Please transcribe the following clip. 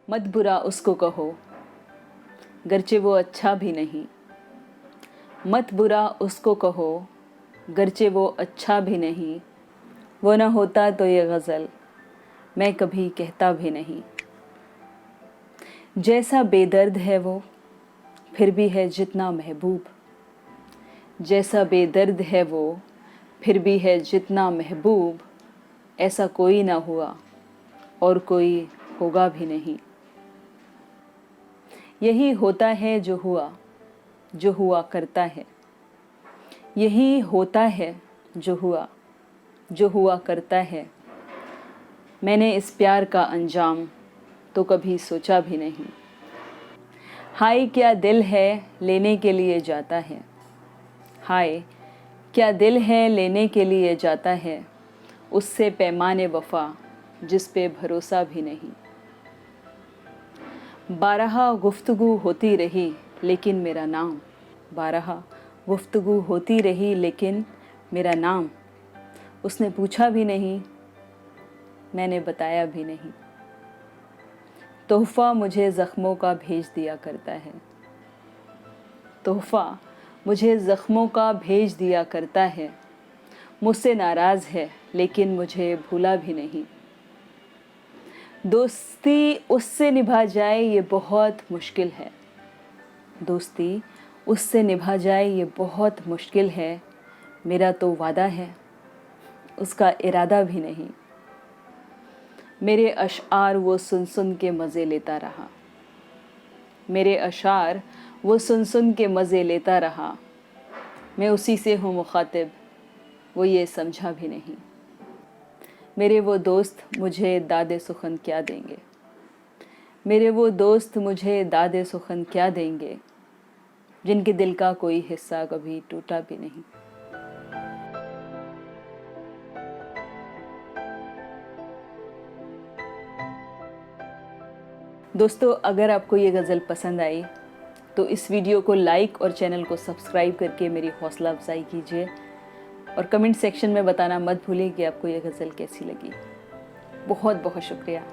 मत बुरा उसको कहो गरचे वो अच्छा भी नहीं, मत बुरा उसको कहो गरचे वो अच्छा भी नहीं, वो ना होता तो ये गज़ल मैं कभी कहता भी नहीं। जैसा बेदर्द है वो फिर भी है जितना महबूब, जैसा बेदर्द है वो फिर भी है जितना महबूब, ऐसा कोई ना हुआ और कोई होगा भी नहीं। यही होता है जो हुआ करता है, यही होता है जो हुआ करता है। मैंने इस प्यार का अंजाम तो कभी सोचा भी नहीं। हाय क्या दिल है लेने के लिए जाता है, हाय क्या दिल है लेने के लिए जाता है, उससे पैमाने वफा जिस पे भरोसा भी नहीं। बारहा गुफ्तगू होती रही लेकिन मेरा नाम, बारहा गुफ्तगू होती रही लेकिन मेरा नाम उसने पूछा भी नहीं, मैंने बताया भी नहीं। तोहफ़ा मुझे ज़ख्मों का भेज दिया करता है, तोहफ़ा मुझे ज़ख्मों का भेज दिया करता है, मुझसे नाराज़ है लेकिन मुझे भूला भी नहीं। दोस्ती उससे निभा जाए ये बहुत मुश्किल है, दोस्ती उससे निभा जाए ये बहुत मुश्किल है, मेरा तो वादा है उसका इरादा भी नहीं। मेरे अशआर वो सुन सुन के मज़े लेता रहा, मेरे अशार वो सुन सुन के मज़े लेता रहा, मैं उसी से हूँ मुखातिब वो ये समझा भी नहीं। मेरे वो दोस्त मुझे दादे सुखन क्या देंगे, मेरे वो दोस्त मुझे दादे सुखन क्या देंगे, जिनके दिल का कोई हिस्सा कभी टूटा भी नहीं। दोस्तों, अगर आपको ये गज़ल पसंद आई तो इस वीडियो को लाइक और चैनल को सब्सक्राइब करके मेरी हौसला अफजाई कीजिए और कमेंट सेक्शन में बताना मत भूलिए कि आपको ये गज़ल कैसी लगी। बहुत बहुत शुक्रिया।